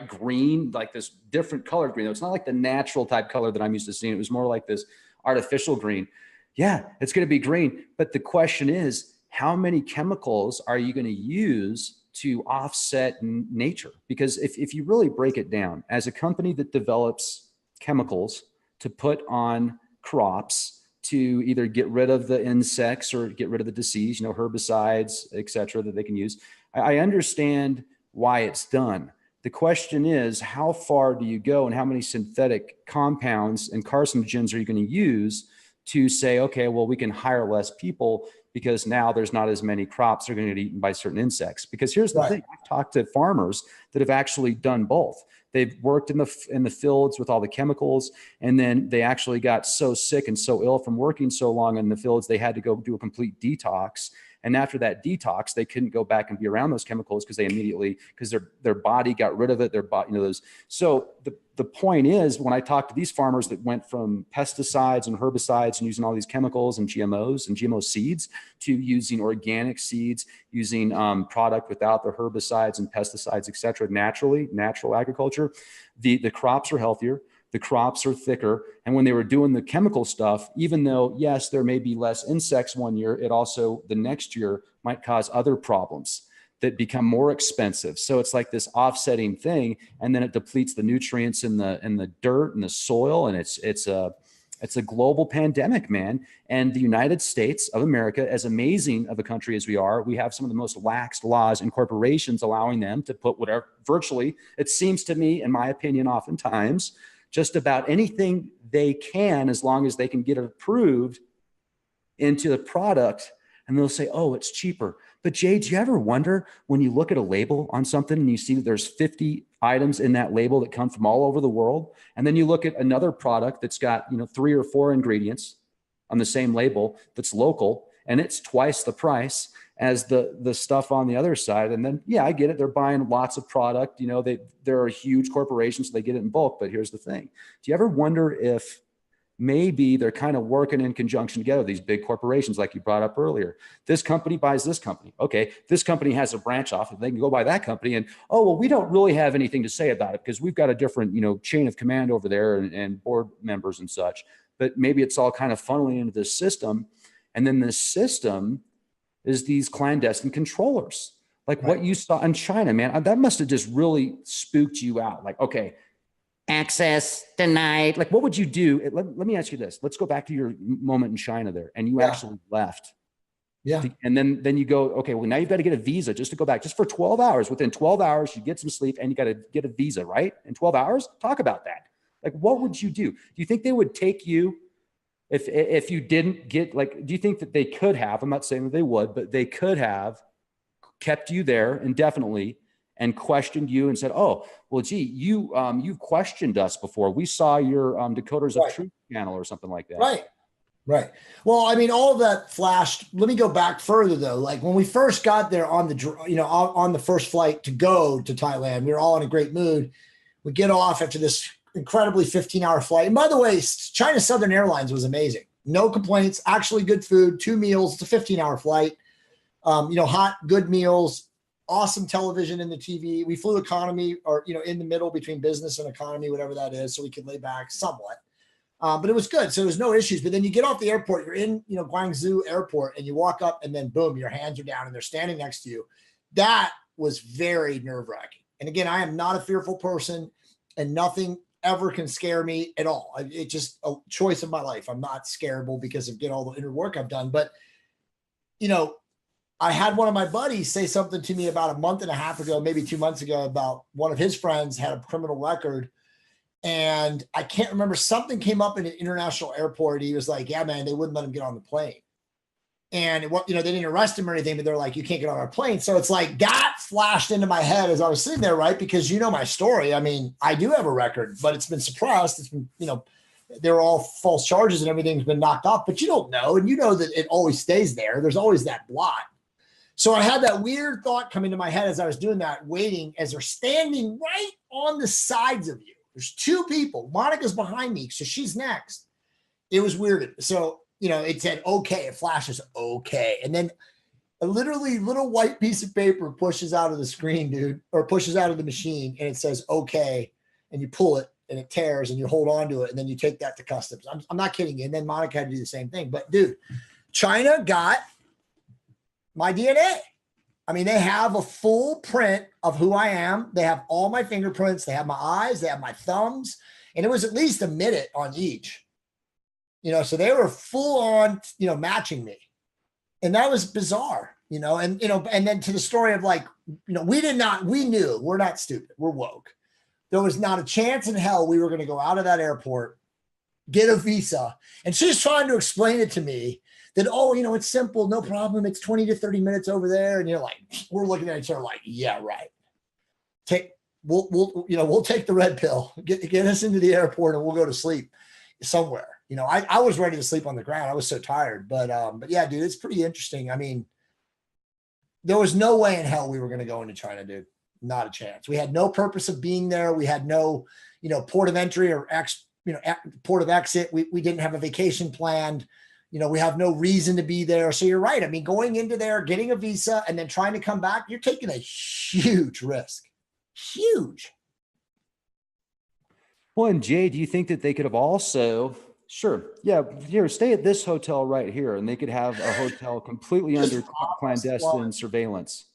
green, like this different colored green. It's not like the natural type color that I'm used to seeing. It was more like this artificial green. Yeah, it's going to be green, but the question is, how many chemicals are you going to use to offset nature? Because if you really break it down, as a company that develops chemicals to put on crops to either get rid of the insects or get rid of the disease, herbicides, et cetera, that they can use, I understand why it's done. The question is, how far do you go and how many synthetic compounds and carcinogens are you going to use to say, okay, well, we can hire less people because now there's not as many crops that are going to get eaten by certain insects. Because here's the thing, I've talked to farmers that have actually done both. They've worked in the fields with all the chemicals, and then they actually got so sick and so ill from working so long in the fields, they had to go do a complete detox. And after that detox, they couldn't go back and be around those chemicals because their body got rid of it. Their body, those. So the point is, when I talk to these farmers that went from pesticides and herbicides and using all these chemicals and GMOs and GMO seeds to using organic seeds, using product without the herbicides and pesticides, et cetera, natural agriculture, the crops are healthier. The crops are thicker. And when they were doing the chemical stuff, even though, yes, there may be less insects one year, it also the next year might cause other problems that become more expensive. So it's like this offsetting thing. And then it depletes the nutrients in the dirt and the soil. And it's a global pandemic, man. And the United States of America, as amazing of a country as we are, we have some of the most lax laws and corporations allowing them to put whatever, virtually, it seems to me, in my opinion, oftentimes, just about anything they can, as long as they can get it approved into the product, and they'll say, oh, it's cheaper. But Jay, do you ever wonder when you look at a label on something and you see that there's 50 items in that label that come from all over the world, and then you look at another product that's got 3 or 4 ingredients on the same label that's local, and it's twice the price as the stuff on the other side. And then, yeah, I get it. They're buying lots of product. They're a huge corporation, so they get it in bulk. But here's the thing. Do you ever wonder if maybe they're kind of working in conjunction together, these big corporations like you brought up earlier. This company buys this company. Okay, this company has a branch off, and they can go buy that company, and oh, well, we don't really have anything to say about it because we've got a different, chain of command over there, and board members and such. But maybe it's all kind of funneling into this system, and then this system is these clandestine controllers. Like what you saw in China, man, that must have just really spooked you out. Like, okay, access denied. Like, what would you do? Let me ask you this. Let's go back to your moment in China there, and you actually left. Yeah. And then you go, okay, well, now you've got to get a visa just to go back, just for 12 hours. Within 12 hours, you get some sleep, and you got to get a visa, right? In 12 hours? Talk about that. Like, what would you do? Do you think they would take you if you didn't get, like, do you think that they could have, I'm not saying that they would, but they could have kept you there indefinitely and questioned you and said, oh, well, gee, you've questioned us before. We saw your Decoders of Truth channel or something like that. Right. Well, I mean, all of that flashed. Let me go back further though. Like when we first got there on the first flight to go to Thailand, we were all in a great mood. We get off after this incredibly 15-hour flight. And by the way, China Southern Airlines was amazing. No complaints, actually good food, 2 meals. It's a 15-hour flight. Hot, good meals, awesome television in the TV. We flew economy, or, in the middle between business and economy, whatever that is. So we could lay back somewhat. But it was good. So there's no issues. But then you get off the airport, you're in, Guangzhou airport, and you walk up and then boom, your hands are down and they're standing next to you. That was very nerve-wracking. And again, I am not a fearful person, and nothing ever can scare me at all. It's just a choice of my life. I'm not scareable because of all the inner work I've done. But, I had one of my buddies say something to me about a month and a half ago, maybe 2 months ago, about one of his friends had a criminal record. And I can't remember, something came up in an international airport. He was like, yeah, man, they wouldn't let him get on the plane. And they didn't arrest him or anything, but they're like, you can't get on our plane. So it's like that flashed into my head as I was sitting there, right? Because my story. I mean, I do have a record, but it's been suppressed. It's been, they're all false charges and everything's been knocked off, but you don't know. And you know that it always stays there. There's always that blot. So I had that weird thought come into my head as I was doing that, waiting, as they're standing right on the sides of you. There's 2 people. Monica's behind me, so she's next. It was weird. So, it said, okay, it flashes, okay. And then a literally little white piece of paper pushes out of the screen, dude, or pushes out of the machine, and it says, okay. And you pull it, and it tears, and you hold on to it, and then you take that to customs. I'm not kidding you. And then Monica had to do the same thing. But, dude, China got my DNA. I mean, they have a full print of who I am. They have all my fingerprints. They have my eyes. They have my thumbs. And it was at least a minute on each. So they were full on, matching me. And that was bizarre, and then to the story of like, we knew we're not stupid. We're woke. There was not a chance in hell we were going to go out of that airport, get a visa. And she's trying to explain it to me that, it's simple, no problem. It's 20 to 30 minutes over there. And you're like, we're looking at each other like, yeah, right. We'll take the red pill, get us into the airport, and we'll go to sleep somewhere. I was ready to sleep on the ground. I was so tired, but yeah, dude, it's pretty interesting. I mean, there was no way in hell we were going to go into China, dude. Not a chance. We had no purpose of being there. We had no, port of entry or port of exit. We didn't have a vacation planned. We have no reason to be there. So you're right. I mean, going into there, getting a visa, and then trying to come back, you're taking a huge risk. Huge. Well, and Jay, do you think that they could have also, here, stay at this hotel right here, and they could have a hotel completely under clandestine surveillance?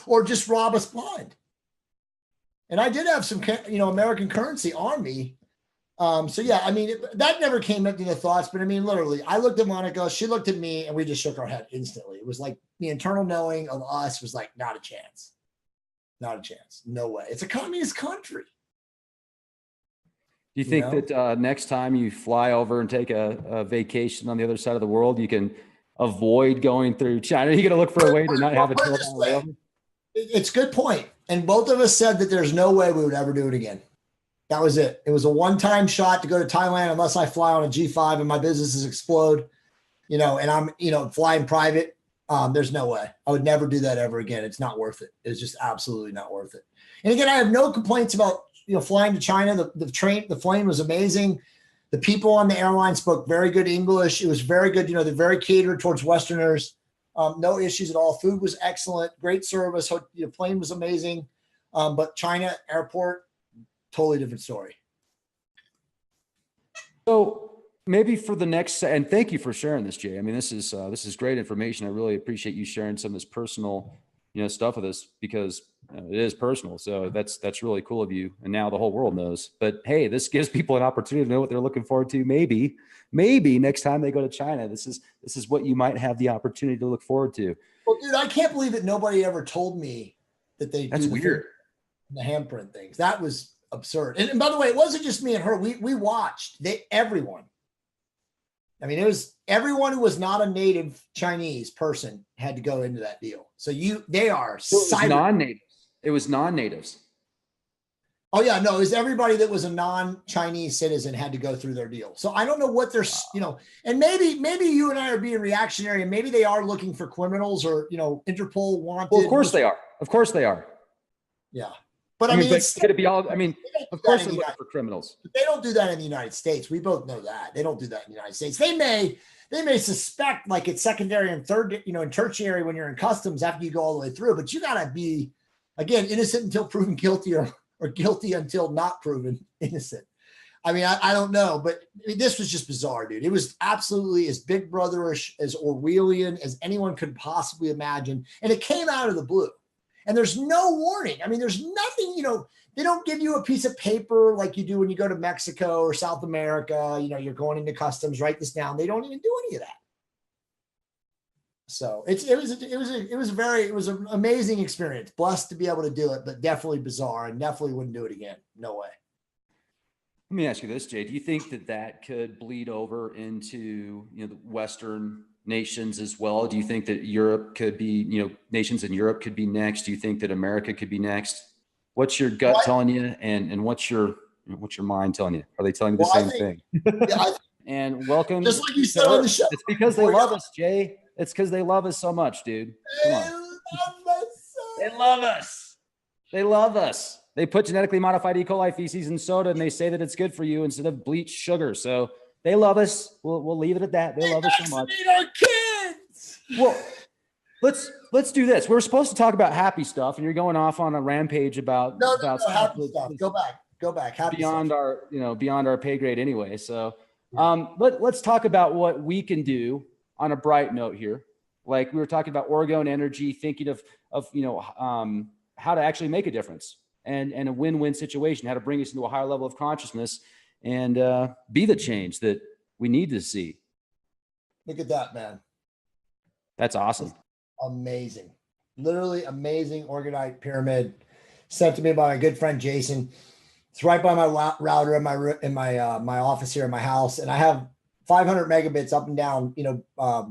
Or just rob us blind. And I did have some, American currency on me. So yeah, I mean, that never came into the thoughts, but I mean, literally, I looked at Monica, she looked at me, and we just shook our head instantly. It was like the internal knowing of us was like, not a chance. Not a chance. No way. It's a communist country. Do you think that next time you fly over and take a vacation on the other side of the world, you can avoid going through China? You're going to look for a way to not have a 12-hour layover? It's a good point. And both of us said that there's no way we would ever do it again. That was it. It was a one-time shot to go to Thailand unless I fly on a G5 and my businesses explode, and I'm, flying private. There's no way. I would never do that ever again. It's not worth it. It's just absolutely not worth it. And again, I have no complaints about, flying to China. The plane was amazing. The people on the airline spoke very good English. It was very good. You know, they're very catered towards Westerners. No issues at all. Food was excellent. Great service. The plane was amazing. But China airport, totally different story. So maybe for the next, and thank you for sharing this, Jay. I mean, this is great information. I really appreciate you sharing some of this personal, stuff with us, because it is personal. So that's really cool of you. And now the whole world knows. But hey, this gives people an opportunity to know what they're looking forward to. Maybe next time they go to China, this is what you might have the opportunity to look forward to. Well, dude, I can't believe that nobody ever told me that they That's do weird. The handprint things. That was absurd. And by the way, it wasn't just me and her. We watched everyone. I mean, it was everyone who was not a native Chinese person had to go into that deal. So they are non-natives. It was non-natives. Oh yeah, no, it was everybody that was a non-Chinese citizen had to go through their deal. So I don't know what they're, and maybe you and I are being reactionary, and maybe they are looking for criminals or Interpol wanted. Well, of course they are. Of course they are. Yeah. But I mean, it's going to be all. I mean, of course they're looking for criminals. But they don't do that in the United States. We both know that they don't do that in the United States. They may suspect, like, it's secondary and third, and tertiary when you're in customs after you go all the way through. But you got to be, again, innocent until proven guilty, or guilty until not proven innocent. I mean, I don't know, but this was just bizarre, dude. It was absolutely as Big Brotherish, as Orwellian as anyone could possibly imagine, and it came out of the blue. And there's no warning. I mean, there's nothing, they don't give you a piece of paper like you do when you go to Mexico or South America. You're going into customs, write this down. They don't even do any of that. So it was an amazing experience. Blessed to be able to do it, but definitely bizarre, and definitely wouldn't do it again. No way. Let me ask you this, Jay. Do you think that could bleed over into, the Western nations as well? Do you think that Europe could be, nations in Europe could be next? Do you think that America could be next? What's your gut telling you, and what's your mind telling you? Are they telling you the same thing? Yeah, and welcome. Just like you said on the show. It's because they love us, Jay. It's because they love us so much, dude. Come on. They love us. They love us. They put genetically modified E. coli feces in soda, and they say that it's good for you instead of bleached sugar. So they love us. We'll leave it at that. They love us so much. Our kids. Well, let's do this. We're supposed to talk about happy stuff, and you're going off on a rampage about happy stuff. Go back. Happy beyond stuff. beyond our pay grade anyway. So let's talk about what we can do on a bright note here. Like we were talking about orgone energy, thinking of how to actually make a difference and a win-win situation, how to bring us into a higher level of consciousness and be the change that we need to see. Look at that, man. That's awesome. Amazing. Literally amazing organite pyramid sent to me by my good friend Jason. It's right by my router in my office here in my house, and I have 500 megabits up and down. What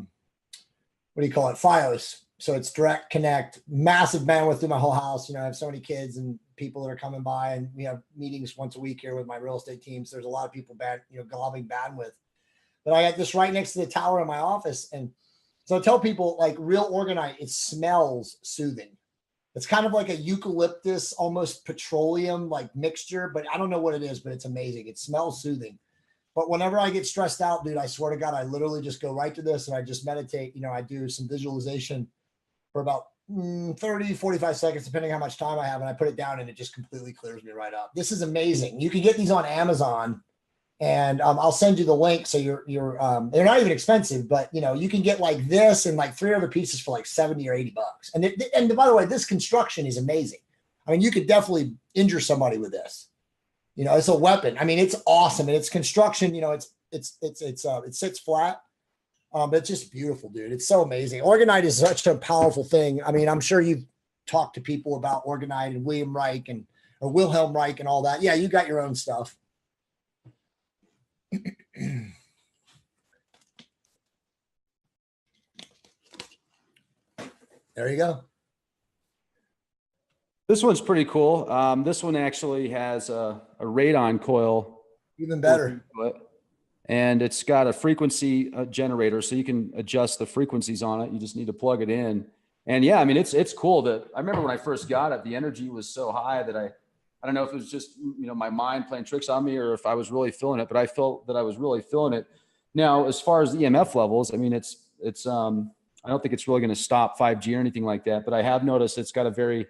do you call it? FiOS. So it's direct connect, massive bandwidth through my whole house. I have so many kids and people that are coming by, and we have meetings once a week here with my real estate team. So there's a lot of people globbing bandwidth. But I got this right next to the tower in my office, and so I tell people, like, real organite, it smells soothing. It's kind of like a eucalyptus, almost petroleum like mixture, but I don't know what it is, but it's amazing. It smells soothing. But whenever I get stressed out, dude, I swear to God, I literally just go right to this and I just meditate. I do some visualization for about 30, 45 seconds, depending how much time I have. And I put it down and it just completely clears me right up. This is amazing. You can get these on Amazon, and I'll send you the link. So they're not even expensive, but you can get like this and like 3 other pieces for like 70 or 80 bucks. And by the way, this construction is amazing. I mean, you could definitely injure somebody with this. It's a weapon. I mean, it's awesome. And it's construction, it sits flat. But it's just beautiful, dude. It's so amazing. Orgonite is such a powerful thing. I mean, I'm sure you've talked to people about Orgonite and Wilhelm Reich and all that. Yeah, you got your own stuff. There you go. This one's pretty cool. This one actually has a radon coil. Even better. And it's got a frequency generator, so you can adjust the frequencies on it. You just need to plug it in. And yeah, I mean, it's cool. I remember when I first got it, the energy was so high that I don't know if it was just, my mind playing tricks on me or if I was really feeling it, but I felt that I was really feeling it. Now, as far as the EMF levels, I mean, I don't think it's really going to stop 5G or anything like that, but I have noticed it's got a very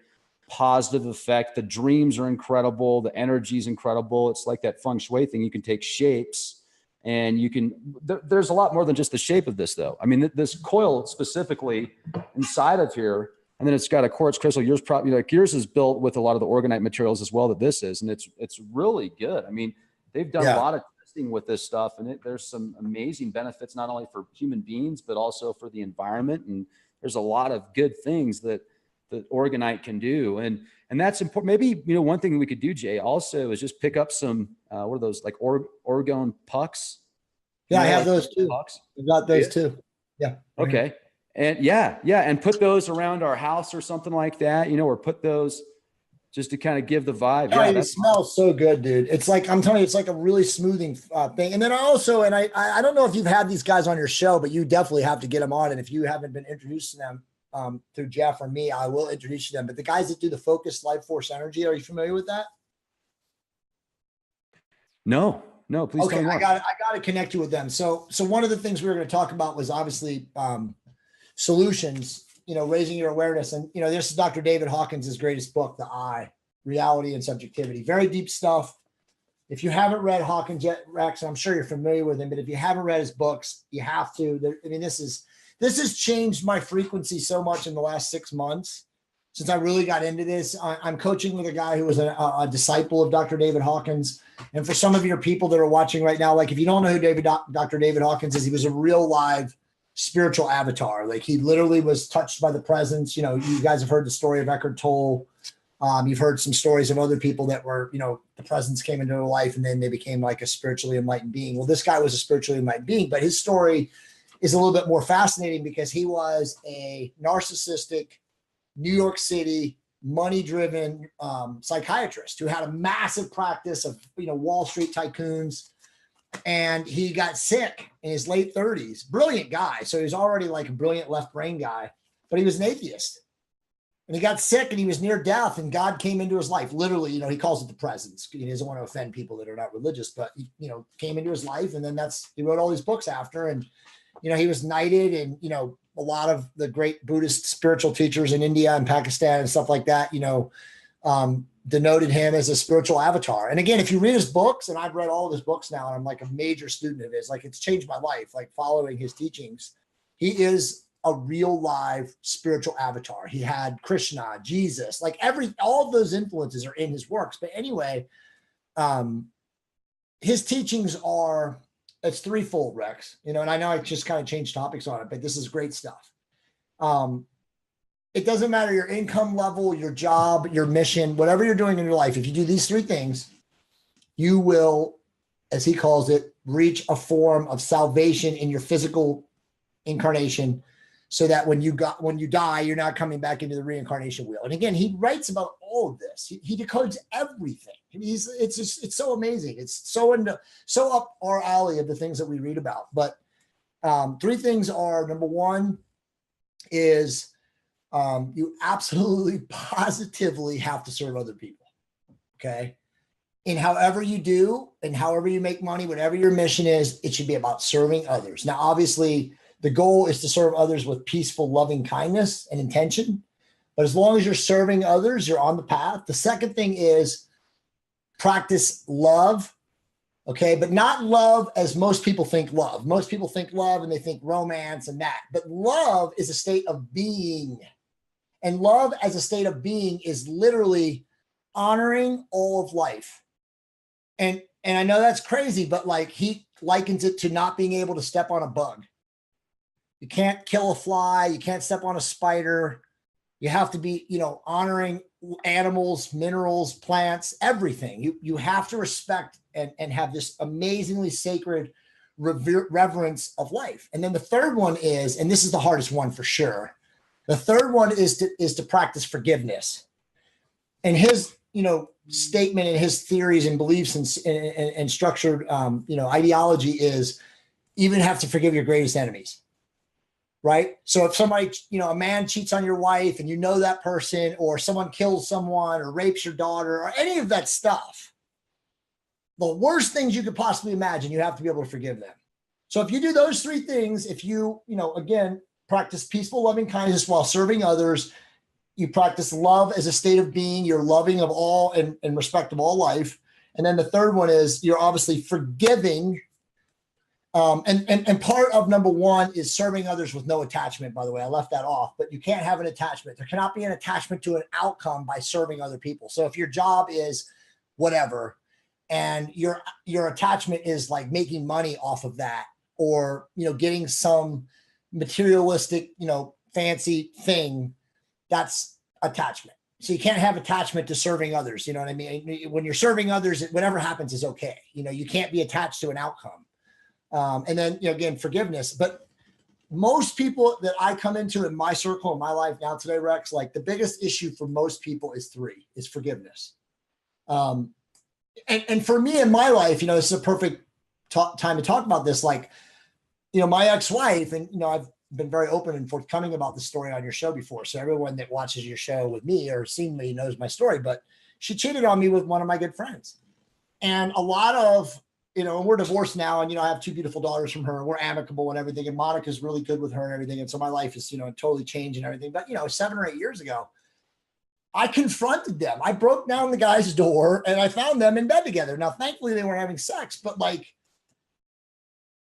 positive effect. The dreams are incredible. The energy is incredible. It's like that feng shui thing. You can take shapes and there's a lot more than just the shape of this though. I mean, this coil specifically inside of here, and then it's got a quartz crystal. Yours is built with a lot of the orgonite materials as well that this is, and it's really good. I mean, they've done a lot of testing with this stuff, and there's some amazing benefits not only for human beings but also for the environment. And there's a lot of good things that orgonite can do, and that's important. Maybe one thing we could do, Jay, also is just pick up some what are those, like orgone pucks? Yeah, I have those too. Pucks? I've got those too. Yeah. Okay. And and put those around our house or something like that, or put those just to kind of give the vibe. Yeah, it smells so good, dude. It's like, I'm telling you, it's like a really smoothing thing. And then I don't know if you've had these guys on your show, but you definitely have to get them on. And if you haven't been introduced to them through Jeff or me, I will introduce you to them. But the guys that do the Focused Life Force Energy, are you familiar with that? No, please. Okay, I got to connect you with them. So one of the things we were going to talk about was obviously solutions, raising your awareness. And, this is Dr. David Hawkins' greatest book, The Eye, Reality and Subjectivity. Very deep stuff. If you haven't read Hawkins yet, Rex, I'm sure you're familiar with him, but if you haven't read his books, you have to. This has changed my frequency so much in the last 6 months since I really got into this. I'm coaching with a guy who was a disciple of Dr. David Hawkins. And for some of your people that are watching right now, like if you don't know who Dr. David Hawkins is, he was a real live spiritual avatar. Like he literally was touched by the presence. You guys have heard the story of Eckhart Tolle. You've heard some stories of other people that were, the presence came into their life and then they became like a spiritually enlightened being. Well, this guy was a spiritually enlightened being, but his story is a little bit more fascinating because he was a narcissistic New York City, money-driven psychiatrist who had a massive practice of, Wall Street tycoons. And he got sick in his late 30s. Brilliant guy. So he was already like a brilliant left brain guy, but he was an atheist. And he got sick and he was near death and God came into his life. Literally, he calls it the presence. He doesn't want to offend people that are not religious, but he, came into his life. And then he wrote all these books after. And, he was knighted, and, a lot of the great Buddhist spiritual teachers in India and Pakistan and stuff like that, denoted him as a spiritual avatar. And again, if you read his books, and I've read all of his books now, and I'm like a major student of his, like it's changed my life, like following his teachings. He is a real live spiritual avatar. He had Krishna, Jesus, like all of those influences are in his works. But anyway, his teachings it's threefold, Rex, and I know I just kind of changed topics on it, but this is great stuff. It doesn't matter your income level, your job, your mission, whatever you're doing in your life. If you do these three things, you will, as he calls it, reach a form of salvation in your physical incarnation, so that when you die, you're not coming back into the reincarnation wheel. And again, he writes about all of this. He decodes everything. I mean, it's so amazing. It's so up our alley of the things that we read about. But three things are: number one is you absolutely positively have to serve other people. Okay. And however you do, and however you make money, whatever your mission is, it should be about serving others. Now, obviously, the goal is to serve others with peaceful, loving kindness and intention. But as long as you're serving others, you're on the path. The second thing is practice love. Okay. But not love as most people think love. Most people think love and they think romance and that. But love is a state of being. And love as a state of being is literally honoring all of life. And I know that's crazy, but like he likens it to not being able to step on a bug. You can't kill a fly. You can't step on a spider. You have to be, honoring animals, minerals, plants, everything. You have to respect and have this amazingly sacred reverence of life. And then the third one is, and this is the hardest one for sure. The third one is to practice forgiveness. And his, statement and his theories and beliefs and structured, ideology is even have to forgive your greatest enemies. right? So if somebody, a man cheats on your wife and you know that person, or someone kills someone or rapes your daughter or any of that stuff, the worst things you could possibly imagine, you have to be able to forgive them. So if you do those three things, if you, again, practice peaceful, loving kindness while serving others, you practice love as a state of being, you're loving of all and respect of all life. And then the third one is you're obviously forgiving. And part of number one is serving others with no attachment, by the way. I left that off, but you can't have an attachment. There cannot be an attachment to an outcome by serving other people. So if your job is whatever, and your attachment is like making money off of that, or, getting some materialistic, fancy thing, that's attachment. So you can't have attachment to serving others. You know what I mean? When you're serving others, whatever happens is okay. You can't be attached to an outcome. And then, again, forgiveness. But most people that I come into in my circle in my life now today, Rex, like the biggest issue for most people is forgiveness. And for me in my life, this is a perfect time to talk about this. Like, my ex-wife, and, I've been very open and forthcoming about the story on your show before. So everyone that watches your show with me or seen me knows my story, but she cheated on me with one of my good friends. And a lot of, and we're divorced now, and, I have two beautiful daughters from her, and we're amicable and everything. And Monica's really good with her and everything. And so my life is, totally changed and everything. But, 7 or 8 years ago, I confronted them. I broke down the guy's door and I found them in bed together. Now, thankfully they weren't having sex, but like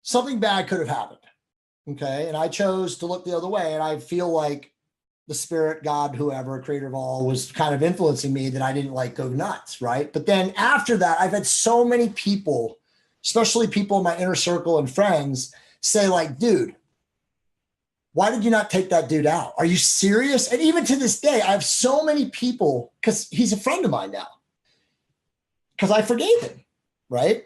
something bad could have happened. Okay. And I chose to look the other way. And I feel like the spirit, God, whoever, creator of all, was kind of influencing me that I didn't like go nuts. Right. But then after that, I've had so many people, especially people in my inner circle and friends, say like, dude, why did you not take that dude out? Are you serious? And even to this day, I have so many people, because he's a friend of mine now, because I forgave him, right?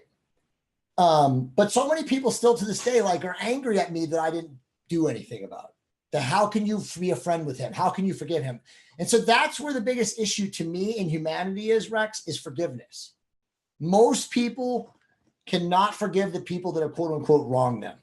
But so many people still to this day like are angry at me that I didn't do anything about it. That how can you be a friend with him? How can you forgive him? And so that's where the biggest issue to me in humanity is, Rex, is forgiveness. Most people cannot forgive the people that have quote unquote wronged them.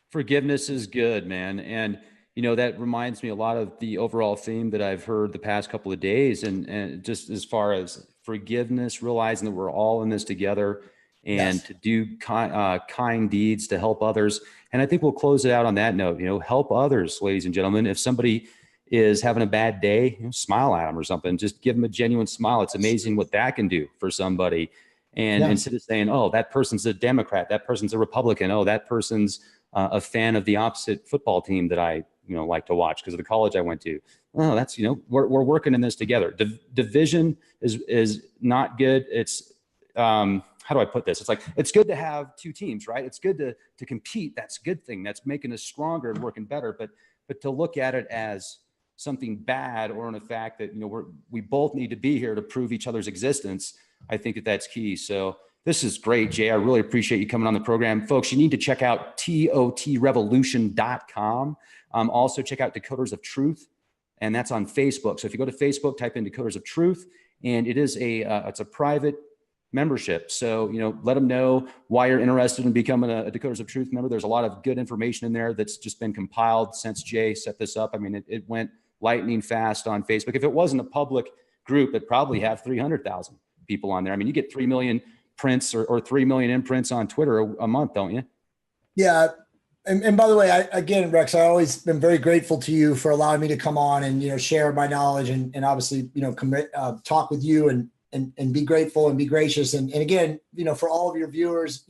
Forgiveness is good, man. And, that reminds me a lot of the overall theme that I've heard the past couple of days. And just as far as forgiveness, realizing that we're all in this together and Yes. to do kind deeds to help others. And I think we'll close it out on that note, help others, ladies and gentlemen. If somebody is having a bad day, smile at them or something, just give them a genuine smile. It's amazing what that can do for somebody. And instead of saying, oh, that person's a Democrat, that person's a Republican, oh, that person's a fan of the opposite football team that I, like to watch because of the college I went to. Oh, that's, we're working in this together. Division is not good. It's, how do I put this? It's like, it's good to have two teams, right? It's good to compete. That's a good thing. That's making us stronger and working better. But to look at it as something bad, or in the fact that, we both need to be here to prove each other's existence, I think that's key. So this is great, Jay. I really appreciate you coming on the program. Folks, you need to check out totrevolution.com. Also check out Decoders of Truth, and that's on Facebook. So if you go to Facebook, type in Decoders of Truth, and it is it's a private membership. So, let them know why you're interested in becoming a Decoders of Truth member. There's a lot of good information in there that's just been compiled since Jay set this up. I mean, it went lightning fast on Facebook. If it wasn't a public group, it'd probably have 300,000 people on there. I mean, you get 3 million prints or 3 million imprints on Twitter a month, don't you? Yeah. And by the way, again, Rex, I've always been very grateful to you for allowing me to come on and, share my knowledge and obviously, talk with you and be grateful and be gracious. And again, for all of your viewers,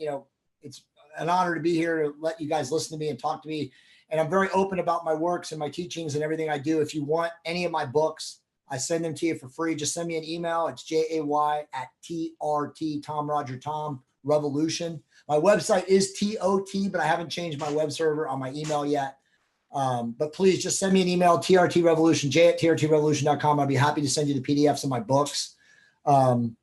it's an honor to be here to let you guys listen to me and talk to me. And I'm very open about my works and my teachings and everything I do. If you want any of my books, I send them to you for free. Just send me an email. It's JAY@TRT, Tom Roger Tom Revolution. My website is TOT, but I haven't changed my web server on my email yet. But please just send me an email, TRT Revolution, J@TRTrevolution.com. I'd be happy to send you the PDFs of my books. And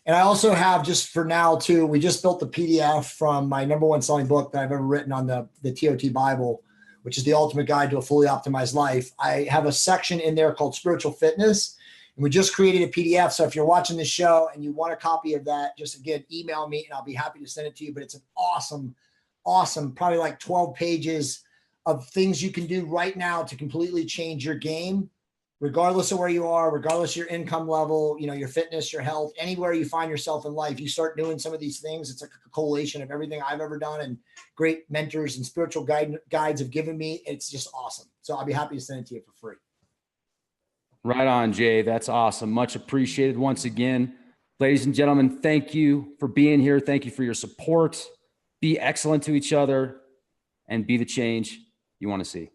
I also have, just for now too, we just built the PDF from my #1 selling book that I've ever written on the TOT Bible, which is the ultimate guide to a fully optimized life. I have a section in there called spiritual fitness, and we just created a PDF. So if you're watching this show and you want a copy of that, just again, email me and I'll be happy to send it to you. But it's an awesome awesome, probably like 12 pages of things you can do right now to completely change your game, regardless of where you are, regardless of your income level, you know, your fitness, your health, anywhere you find yourself in life, you start doing some of these things. It's like a collation of everything I've ever done and great mentors and spiritual guides have given me. It's just awesome. So I'll be happy to send it to you for free. Right on, Jay. That's awesome. Much appreciated once again. Ladies and gentlemen, thank you for being here. Thank you for your support. Be excellent to each other and be the change you want to see.